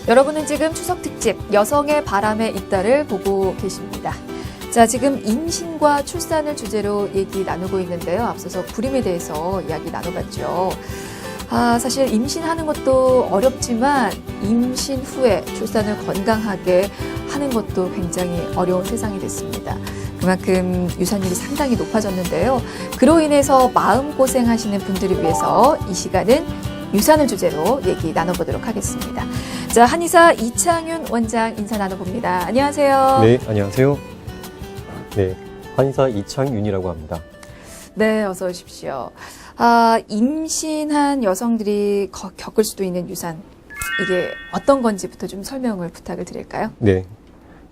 여러분은 지금 추석 특집 여성의 바람에 잇따를 보고 계십니다. 자, 지금 임신과 출산을 주제로 얘기 나누고 있는데요. 앞서서 불임에 대해서 이야기 나눠봤죠. 사실 임신하는 것도 어렵지만 임신 후에 출산을 건강하게 하는 것도 굉장히 어려운 세상이 됐습니다. 그만큼 유산율이 상당히 높아졌는데요. 그로 인해서 마음고생하시는 분들을 위해서 이 시간은 유산을 주제로 얘기 나눠보도록 하겠습니다. 자, 한의사 이창윤 원장 인사 나눠봅니다. 안녕하세요. 네, 안녕하세요. 네, 한의사 이창윤이라고 합니다. 네, 어서 오십시오. 임신한 여성들이 겪을 수도 있는 유산, 이게 어떤 건지부터 좀 설명을 부탁을 드릴까요? 네,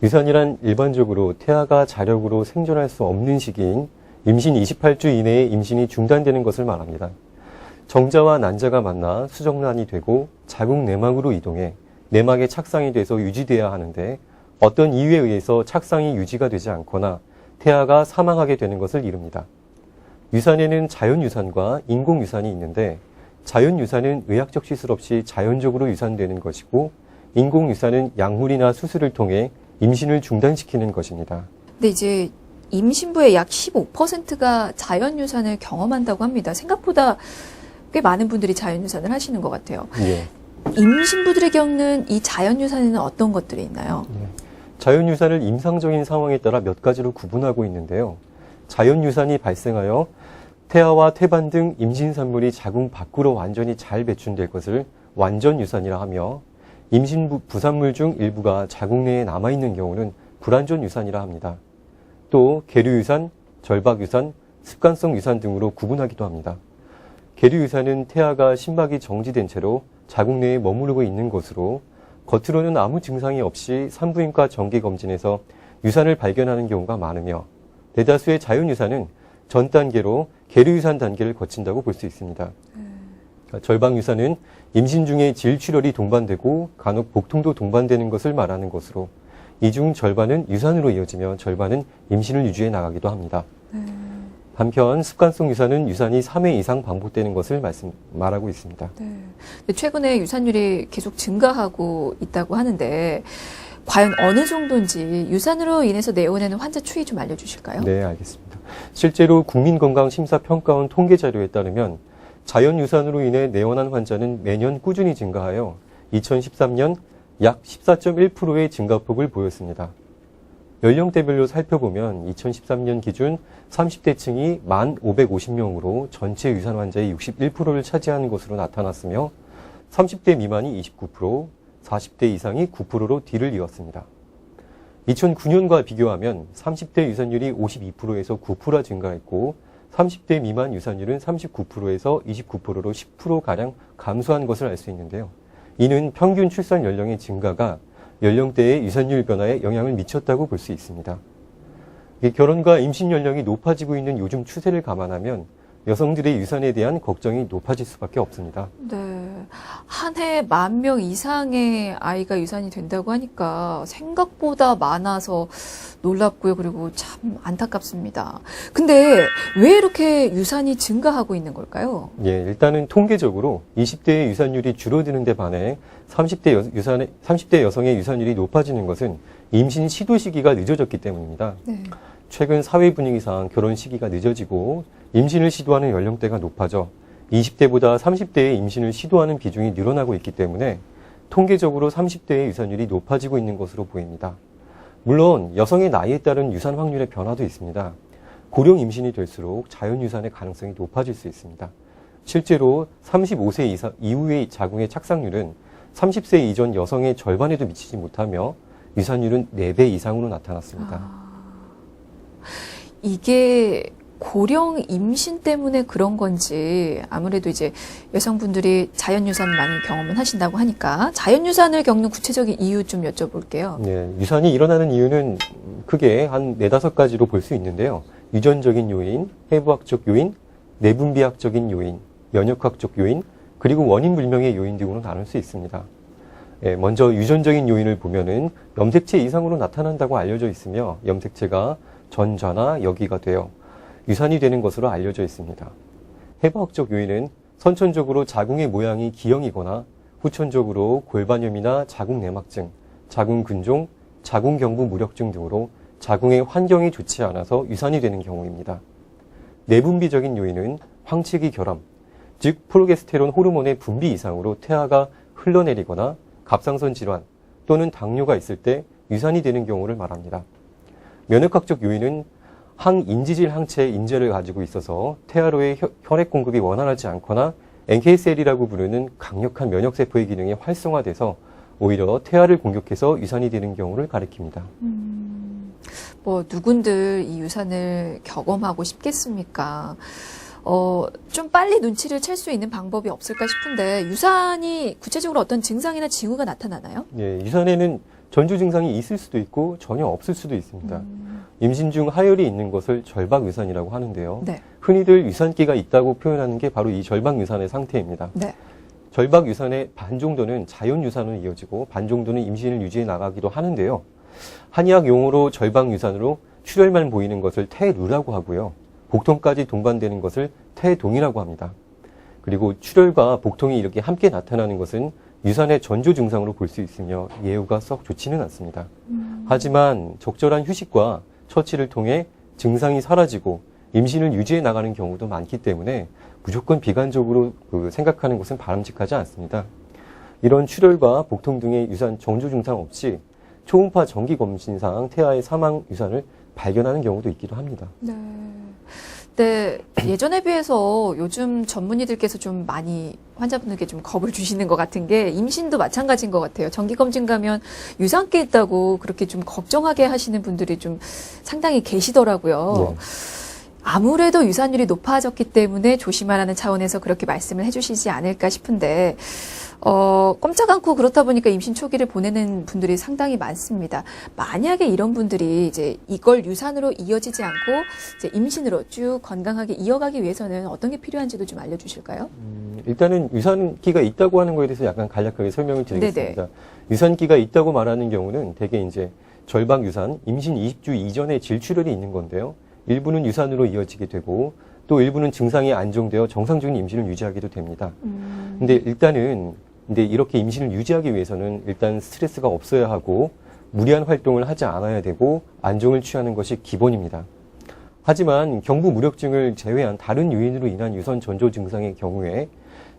유산이란 일반적으로 태아가 자력으로 생존할 수 없는 시기인 임신 28주 이내에 임신이 중단되는 것을 말합니다. 정자와 난자가 만나 수정란이 되고 자궁 내막으로 이동해 내막에 착상이 돼서 유지돼야 하는데 어떤 이유에 의해서 착상이 유지가 되지 않거나 태아가 사망하게 되는 것을 이릅니다. 유산에는 자연유산과 인공유산이 있는데 자연유산은 의학적 시술 없이 자연적으로 유산되는 것이고 인공유산은 약물이나 수술을 통해 임신을 중단시키는 것입니다. 근데 이제 임신부의 약 15%가 자연유산을 경험한다고 합니다. 생각보다 꽤 많은 분들이 자연유산을 하시는 것 같아요. 예. 임신부들이 겪는 이 자연유산에는 어떤 것들이 있나요? 자연유산을 임상적인 상황에 따라 몇 가지로 구분하고 있는데요. 자연유산이 발생하여 태아와 태반 등 임신산물이 자궁 밖으로 완전히 잘 배출될 것을 완전유산이라 하며 임신 부산물 중 일부가 자궁 내에 남아있는 경우는 불완전유산이라 합니다. 또 계류유산, 절박유산, 습관성 유산 등으로 구분하기도 합니다. 계류유산은 태아가 심박이 정지된 채로 자궁 내에 머무르고 있는 것으로 겉으로는 아무 증상이 없이 산부인과 정기검진에서 유산을 발견하는 경우가 많으며 대다수의 자연유산은 전 단계로 계류유산 단계를 거친다고 볼 수 있습니다. 절박유산은 임신 중에 질출혈이 동반되고 간혹 복통도 동반되는 것을 말하는 것으로 이 중 절반은 유산으로 이어지며 절반은 임신을 유지해 나가기도 합니다. 한편 습관성 유산은 유산이 3회 이상 반복되는 것을 말하고 있습니다. 네. 최근에 유산율이 계속 증가하고 있다고 하는데 과연 어느 정도인지 유산으로 인해서 내원하는 환자 추이 좀 알려주실까요? 네, 알겠습니다. 실제로 국민건강심사평가원 통계 자료에 따르면 자연유산으로 인해 내원한 환자는 매년 꾸준히 증가하여 2013년 약 14.1%의 증가폭을 보였습니다. 연령대별로 살펴보면 2013년 기준 30대층이 1,550명으로 전체 유산 환자의 61%를 차지하는 것으로 나타났으며 30대 미만이 29%, 40대 이상이 9%로 뒤를 이었습니다. 2009년과 비교하면 30대 유산율이 52%에서 9% 증가했고 30대 미만 유산율은 39%에서 29%로 10%가량 감소한 것을 알 수 있는데요. 이는 평균 출산 연령의 증가가 연령대의 유산율 변화에 영향을 미쳤다고 볼 수 있습니다. 결혼과 임신 연령이 높아지고 있는 요즘 추세를 감안하면 여성들의 유산에 대한 걱정이 높아질 수밖에 없습니다. 네. 한 해 10,000명 이상의 아이가 유산이 된다고 하니까 생각보다 많아서 놀랍고요. 그리고 참 안타깝습니다. 근데 왜 이렇게 유산이 증가하고 있는 걸까요? 예, 일단은 통계적으로 20대의 유산율이 줄어드는 데 반해 30대 여성의 유산율이 높아지는 것은 임신 시도 시기가 늦어졌기 때문입니다. 네. 최근 사회 분위기상 결혼 시기가 늦어지고 임신을 시도하는 연령대가 높아져 20대보다 30대의 임신을 시도하는 비중이 늘어나고 있기 때문에 통계적으로 30대의 유산율이 높아지고 있는 것으로 보입니다. 물론 여성의 나이에 따른 유산 확률의 변화도 있습니다. 고령 임신이 될수록 자연유산의 가능성이 높아질 수 있습니다. 실제로 35세 이후의 자궁의 착상률은 30세 이전 여성의 절반에도 미치지 못하며 유산율은 4배 이상으로 나타났습니다. 이게 고령 임신 때문에 그런 건지 아무래도 이제 여성분들이 자연유산을 많이 경험을 하신다고 하니까 자연유산을 겪는 구체적인 이유 좀 여쭤볼게요. 네, 유산이 일어나는 이유는 크게 한 4-5가지로 볼 수 있는데요. 유전적인 요인, 해부학적 요인, 내분비학적인 요인, 면역학적 요인, 그리고 원인 불명의 요인 등으로 나눌 수 있습니다. 먼저 유전적인 요인을 보면은 염색체 이상으로 나타난다고 알려져 있으며 염색체가 전자나 역이가 되어 유산이 되는 것으로 알려져 있습니다. 해부학적 요인은 선천적으로 자궁의 모양이 기형이거나 후천적으로 골반염이나 자궁내막증, 자궁근종, 자궁경부 무력증 등으로 자궁의 환경이 좋지 않아서 유산이 되는 경우입니다. 내분비적인 요인은 황치기 결함, 즉 프로게스테론 호르몬의 분비 이상으로 태아가 흘러내리거나 갑상선 질환 또는 당뇨가 있을 때 유산이 되는 경우를 말합니다. 면역학적 요인은 항인지질 항체의 인재를 가지고 있어서 태아로의 혈액 공급이 원활하지 않거나 NK셀이라고 부르는 강력한 면역세포의 기능이 활성화돼서 오히려 태아를 공격해서 유산이 되는 경우를 가리킵니다. 뭐 누군들 이 유산을 경험하고 싶겠습니까? 좀 빨리 눈치를 챌 수 있는 방법이 없을까 싶은데 유산이 구체적으로 어떤 증상이나 징후가 나타나나요? 예, 유산에는 전조 증상이 있을 수도 있고 전혀 없을 수도 있습니다. 임신 중 하혈이 있는 것을 절박 유산이라고 하는데요. 네. 흔히들 유산기가 있다고 표현하는 게 바로 이 절박 유산의 상태입니다. 네. 절박 유산의 반 정도는 자연 유산으로 이어지고 반 정도는 임신을 유지해 나가기도 하는데요. 한의학 용어로 절박 유산으로 출혈만 보이는 것을 태루라고 하고요. 복통까지 동반되는 것을 태동이라고 합니다. 그리고 출혈과 복통이 이렇게 함께 나타나는 것은 유산의 전조 증상으로 볼 수 있으며 예후가 썩 좋지는 않습니다. 하지만 적절한 휴식과 처치를 통해 증상이 사라지고 임신을 유지해 나가는 경우도 많기 때문에 무조건 비관적으로 생각하는 것은 바람직하지 않습니다. 이런 출혈과 복통 등의 유산 전조 증상 없이 초음파 정기 검진상 태아의 사망 유산을 발견하는 경우도 있기도 합니다. 네. 네, 예전에 비해서 요즘 전문의들께서 좀 많이 환자분들께 좀 겁을 주시는 것 같은 게 임신도 마찬가지인 것 같아요. 정기검진 가면 유산기 있다고 그렇게 좀 걱정하게 하시는 분들이 좀 상당히 계시더라고요. 네. 아무래도 유산율이 높아졌기 때문에 조심하라는 차원에서 그렇게 말씀을 해주시지 않을까 싶은데, 꼼짝 않고 그렇다 보니까 임신 초기를 보내는 분들이 상당히 많습니다. 만약에 이런 분들이 이제 이걸 유산으로 이어지지 않고 이제 임신으로 쭉 건강하게 이어가기 위해서는 어떤 게 필요한지도 좀 알려주실까요? 일단은 유산기가 있다고 하는 거에 대해서 약간 간략하게 설명을 드리겠습니다. 네네. 유산기가 있다고 말하는 경우는 대개 이제 절박 유산, 임신 20주 이전에 질출혈이 있는 건데요. 일부는 유산으로 이어지게 되고 또 일부는 증상이 안정되어 정상적인 임신을 유지하기도 됩니다. 근데 이렇게 임신을 유지하기 위해서는 일단 스트레스가 없어야 하고 무리한 활동을 하지 않아야 되고 안정을 취하는 것이 기본입니다. 하지만 경부 무력증을 제외한 다른 요인으로 인한 유산 전조 증상의 경우에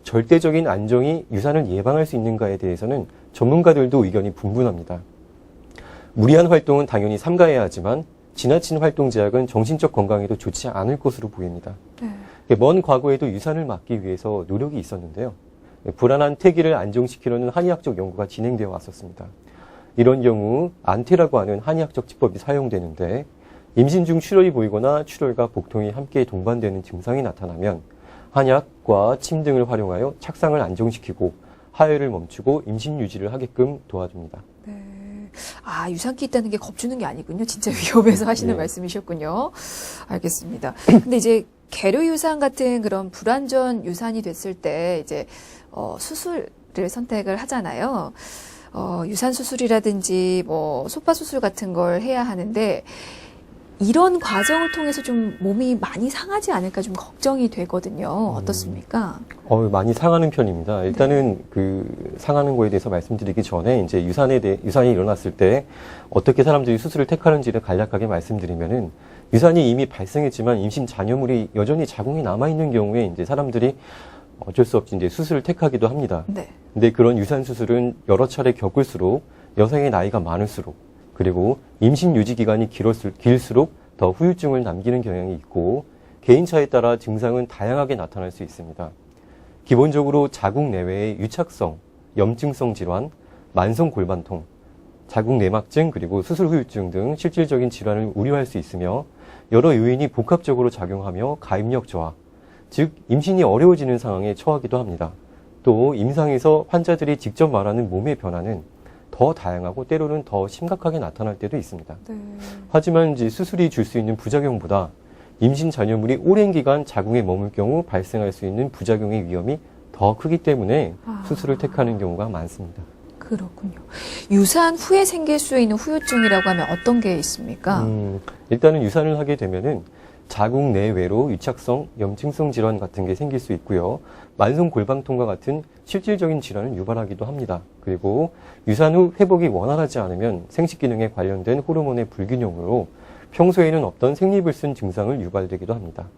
절대적인 안정이 유산을 예방할 수 있는가에 대해서는 전문가들도 의견이 분분합니다. 무리한 활동은 당연히 삼가해야 하지만 지나친 활동 제약은 정신적 건강에도 좋지 않을 것으로 보입니다. 먼 과거에도 유산을 막기 위해서 노력이 있었는데요. 불안한 태기를 안정시키려는 한의학적 연구가 진행되어 왔었습니다. 이런 경우 안태라고 하는 한의학적 치법이 사용되는데 임신 중 출혈이 보이거나 출혈과 복통이 함께 동반되는 증상이 나타나면 한약과 침 등을 활용하여 착상을 안정시키고 하혈을 멈추고 임신 유지를 하게끔 도와줍니다. 네. 아, 유산기 있다는 게 겁주는 게 아니군요. 진짜 위험해서 하시는 네. 말씀이셨군요. 알겠습니다. 근데 이제 계류 유산 같은 그런 불완전 유산이 됐을 때 이제 수술을 선택을 하잖아요. 유산 수술이라든지 뭐 소파 수술 같은 걸 해야 하는데 이런 과정을 통해서 좀 몸이 많이 상하지 않을까 좀 걱정이 되거든요. 어떻습니까? 많이 상하는 편입니다. 일단은 상하는 거에 대해서 말씀드리기 전에 이제 유산이 일어났을 때 어떻게 사람들이 수술을 택하는지를 간략하게 말씀드리면은 유산이 이미 발생했지만 임신 잔여물이 여전히 자궁에 남아있는 경우에 이제 사람들이 어쩔 수 없이 이제 수술을 택하기도 합니다. 네. 근데 그런 유산 수술은 여러 차례 겪을수록 여성의 나이가 많을수록 그리고 임신 유지 기간이 길수록 더 후유증을 남기는 경향이 있고 개인차에 따라 증상은 다양하게 나타날 수 있습니다. 기본적으로 자궁 내외의 유착성, 염증성 질환, 만성 골반통, 자궁 내막증 그리고 수술 후유증 등 실질적인 질환을 우려할 수 있으며 여러 요인이 복합적으로 작용하며 가입력 저하, 즉 임신이 어려워지는 상황에 처하기도 합니다. 또 임상에서 환자들이 직접 말하는 몸의 변화는 더 다양하고 때로는 더 심각하게 나타날 때도 있습니다. 네. 하지만 이제 수술이 줄 수 있는 부작용보다 임신 잔여물이 오랜 기간 자궁에 머물 경우 발생할 수 있는 부작용의 위험이 더 크기 때문에 수술을 택하는 경우가 많습니다. 그렇군요. 유산 후에 생길 수 있는 후유증이라고 하면 어떤 게 있습니까? 일단은 유산을 하게 되면은 자궁 내외로 유착성, 염증성 질환 같은 게 생길 수 있고요. 만성 골반통과 같은 실질적인 질환을 유발하기도 합니다. 그리고 유산 후 회복이 원활하지 않으면 생식 기능에 관련된 호르몬의 불균형으로 평소에는 없던 생리불순 증상을 유발되기도 합니다.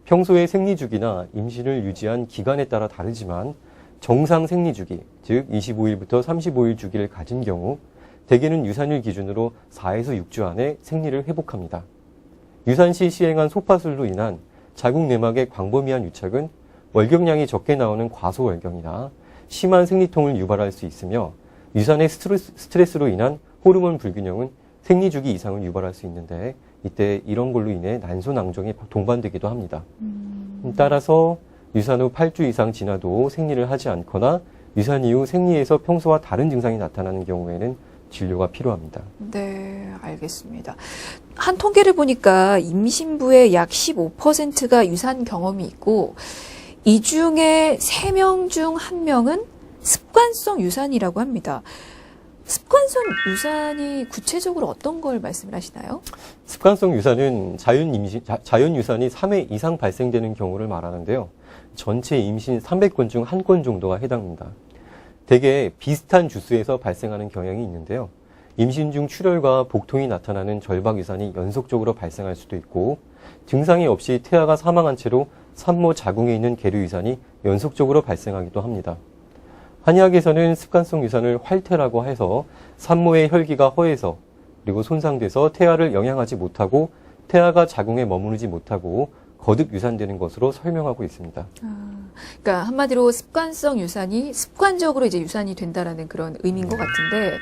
평소의 생리주기나 임신을 유지한 기간에 따라 다르지만 정상 생리주기, 즉 25일부터 35일 주기를 가진 경우 대개는 유산일 기준으로 4에서 6주 안에 생리를 회복합니다. 유산 시 시행한 소파술로 인한 자궁 내막의 광범위한 유착은 월경량이 적게 나오는 과소월경이나 심한 생리통을 유발할 수 있으며 유산의 스트레스로 인한 호르몬 불균형은 생리주기 이상을 유발할 수 있는데 이때 이런 걸로 인해 난소낭정이 동반되기도 합니다. 따라서 유산 후 8주 이상 지나도 생리를 하지 않거나 유산 이후 생리에서 평소와 다른 증상이 나타나는 경우에는 진료가 필요합니다. 네, 알겠습니다. 한 통계를 보니까 임신부의 약 15%가 유산 경험이 있고 이 중에 3명 중 1명은 습관성 유산이라고 합니다. 습관성 유산이 구체적으로 어떤 걸 말씀을 하시나요? 습관성 유산은 자연 유산이 3회 이상 발생되는 경우를 말하는데요. 전체 임신 300건 중 1건 정도가 해당합니다. 대개 비슷한 주수에서 발생하는 경향이 있는데요. 임신 중 출혈과 복통이 나타나는 절박 유산이 연속적으로 발생할 수도 있고 증상이 없이 태아가 사망한 채로 산모 자궁에 있는 계류 유산이 연속적으로 발생하기도 합니다. 한의학에서는 습관성 유산을 활태라고 해서 산모의 혈기가 허해서 그리고 손상돼서 태아를 영양하지 못하고 태아가 자궁에 머무르지 못하고 거듭 유산되는 것으로 설명하고 있습니다. 그러니까 한마디로 습관성 유산이 습관적으로 이제 유산이 된다라는 그런 의미인 것 같은데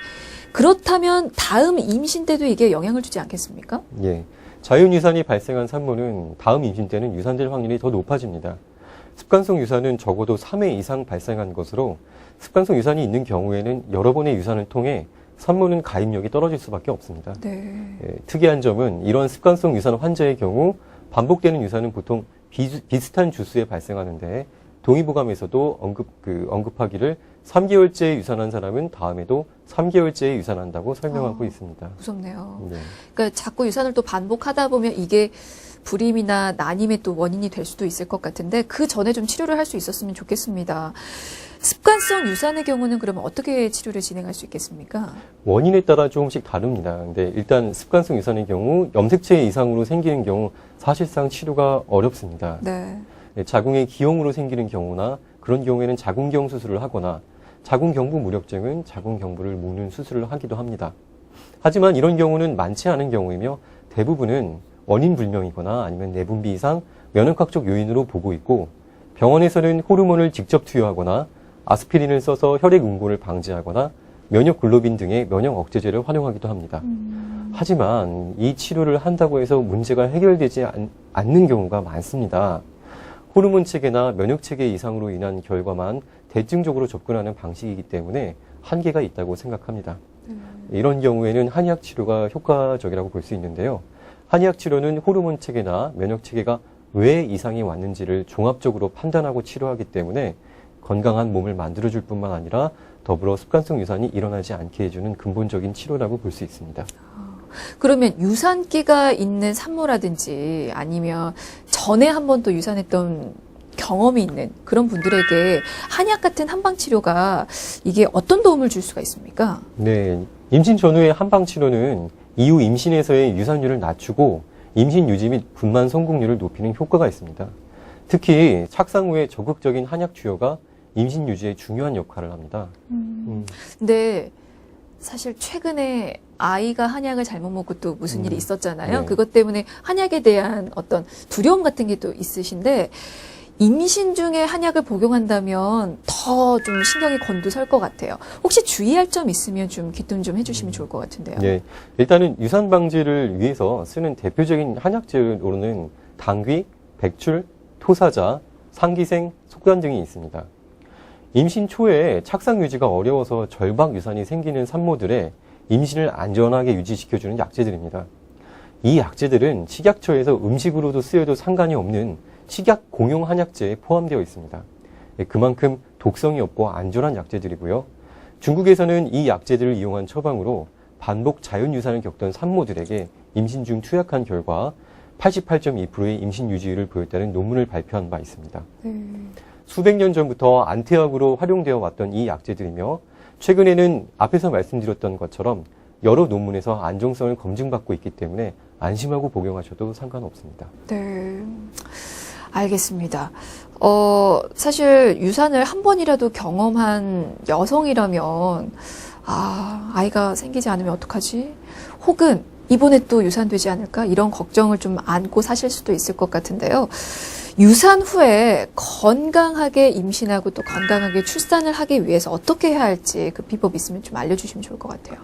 그렇다면 다음 임신 때도 이게 영향을 주지 않겠습니까? 예. 자연 유산이 발생한 산모는 다음 임신 때는 유산될 확률이 더 높아집니다. 습관성 유산은 적어도 3회 이상 발생한 것으로 습관성 유산이 있는 경우에는 여러 번의 유산을 통해 산모는 가임력이 떨어질 수밖에 없습니다. 네. 예, 특이한 점은 이런 습관성 유산 환자의 경우 반복되는 유산은 보통 비슷한 주수에 발생하는데 동의보감에서도 언급하기를 3개월째 유산한 사람은 다음에도 3개월째에 유산한다고 설명하고 있습니다. 무섭네요. 네. 그러니까 자꾸 유산을 또 반복하다 보면 이게 불임이나 난임의 또 원인이 될 수도 있을 것 같은데 그 전에 좀 치료를 할 수 있었으면 좋겠습니다. 습관성 유산의 경우는 그러면 어떻게 치료를 진행할 수 있겠습니까? 원인에 따라 조금씩 다릅니다. 근데 일단 습관성 유산의 경우 염색체 이상으로 생기는 경우 사실상 치료가 어렵습니다. 네. 자궁의 기형으로 생기는 경우나 그런 경우에는 자궁경 수술을 하거나 자궁경부 무력증은 자궁경부를 무는 수술을 하기도 합니다. 하지만 이런 경우는 많지 않은 경우이며 대부분은 원인 불명이거나 아니면 내분비 이상 면역학적 요인으로 보고 있고 병원에서는 호르몬을 직접 투여하거나 아스피린을 써서 혈액 응고를 방지하거나 면역 글로빈 등의 면역 억제제를 활용하기도 합니다. 하지만 이 치료를 한다고 해서 문제가 해결되지 않는 경우가 많습니다. 호르몬 체계나 면역 체계 이상으로 인한 결과만 대증적으로 접근하는 방식이기 때문에 한계가 있다고 생각합니다. 이런 경우에는 한의학 치료가 효과적이라고 볼 수 있는데요. 한의학 치료는 호르몬 체계나 면역 체계가 왜 이상이 왔는지를 종합적으로 판단하고 치료하기 때문에 건강한 몸을 만들어줄 뿐만 아니라 더불어 습관성 유산이 일어나지 않게 해주는 근본적인 치료라고 볼 수 있습니다. 그러면 유산기가 있는 산모라든지 아니면 전에 한 번 또 유산했던 경험이 있는 그런 분들에게 한약 같은 한방치료가 이게 어떤 도움을 줄 수가 있습니까? 네, 임신 전후의 한방치료는 이후 임신에서의 유산율을 낮추고 임신 유지 및 분만 성공률을 높이는 효과가 있습니다. 특히 착상 후에 적극적인 한약 투여가 임신 유지에 중요한 역할을 합니다. 근데 사실 최근에 아이가 한약을 잘못 먹고 또 무슨 일이 있었잖아요. 네. 그것 때문에 한약에 대한 어떤 두려움 같은 게 또 있으신데 임신 중에 한약을 복용한다면 더 좀 신경이 곤두설 것 같아요. 혹시 주의할 점 있으면 좀 귀뜸 좀 해주시면 좋을 것 같은데요. 네, 일단은 유산 방지를 위해서 쓰는 대표적인 한약재로는 당귀, 백출, 토사자, 상기생, 속단 등이 있습니다. 임신 초에 착상 유지가 어려워서 절박 유산이 생기는 산모들의 임신을 안전하게 유지시켜주는 약재들입니다. 이 약재들은 식약처에서 음식으로도 쓰여도 상관이 없는 식약 공용 한약재에 포함되어 있습니다. 그만큼 독성이 없고 안전한 약재들이고요. 중국에서는 이 약재들을 이용한 처방으로 반복 자연유산을 겪던 산모들에게 임신 중 투약한 결과 88.2%의 임신 유지율을 보였다는 논문을 발표한 바 있습니다. 수백 년 전부터 안태약으로 활용되어 왔던 이 약제들이며 최근에는 앞에서 말씀드렸던 것처럼 여러 논문에서 안정성을 검증받고 있기 때문에 안심하고 복용하셔도 상관없습니다. 네, 알겠습니다. 사실 유산을 한 번이라도 경험한 여성이라면 아이가 생기지 않으면 어떡하지? 혹은 이번에 또 유산되지 않을까? 이런 걱정을 좀 안고 사실 수도 있을 것 같은데요. 유산 후에 건강하게 임신하고 또 건강하게 출산을 하기 위해서 어떻게 해야 할지 그 비법 있으면 좀 알려주시면 좋을 것 같아요.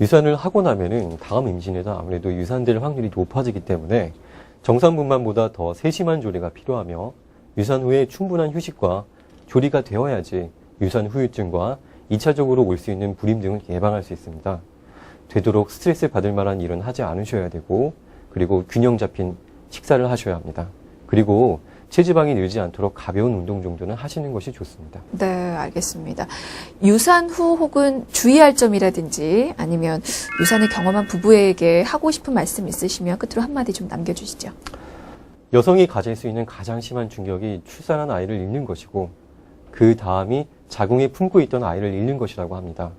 유산을 하고 나면은 다음 임신에도 아무래도 유산될 확률이 높아지기 때문에 정산분만보다 더 세심한 조리가 필요하며 유산 후에 충분한 휴식과 조리가 되어야지 유산 후유증과 2차적으로 올 수 있는 불임 등을 예방할 수 있습니다. 되도록 스트레스 받을 만한 일은 하지 않으셔야 되고 그리고 균형 잡힌 식사를 하셔야 합니다. 그리고 체지방이 늘지 않도록 가벼운 운동 정도는 하시는 것이 좋습니다. 네, 알겠습니다. 유산 후 혹은 주의할 점이라든지 아니면 유산을 경험한 부부에게 하고 싶은 말씀 있으시면 끝으로 한마디 좀 남겨주시죠. 여성이 가질 수 있는 가장 심한 충격이 출산한 아이를 잃는 것이고 그 다음이 자궁에 품고 있던 아이를 잃는 것이라고 합니다.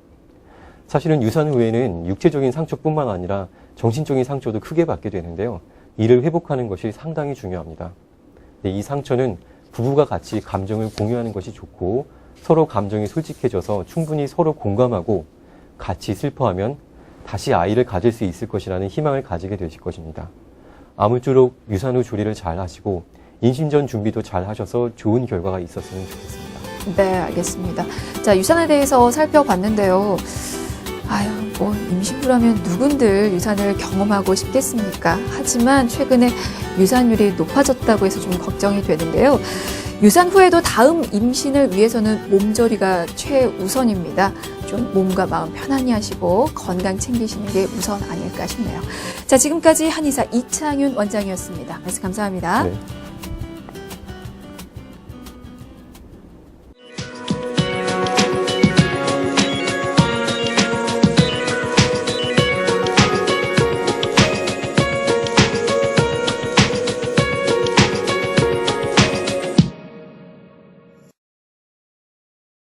사실은 유산 후에는 육체적인 상처뿐만 아니라 정신적인 상처도 크게 받게 되는데요. 이를 회복하는 것이 상당히 중요합니다. 이 상처는 부부가 같이 감정을 공유하는 것이 좋고 서로 감정이 솔직해져서 충분히 서로 공감하고 같이 슬퍼하면 다시 아이를 가질 수 있을 것이라는 희망을 가지게 되실 것입니다. 아무쪼록 유산 후 조리를 잘 하시고 임신 전 준비도 잘 하셔서 좋은 결과가 있었으면 좋겠습니다. 네, 알겠습니다. 자, 유산에 대해서 살펴봤는데요. 임신부라면 누군들 유산을 경험하고 싶겠습니까? 하지만 최근에 유산율이 높아졌다고 해서 좀 걱정이 되는데요. 유산 후에도 다음 임신을 위해서는 몸조리가 최우선입니다. 좀 몸과 마음 편안히 하시고 건강 챙기시는 게 우선 아닐까 싶네요. 자, 지금까지 한의사 이창윤 원장이었습니다. 말씀 감사합니다. 네.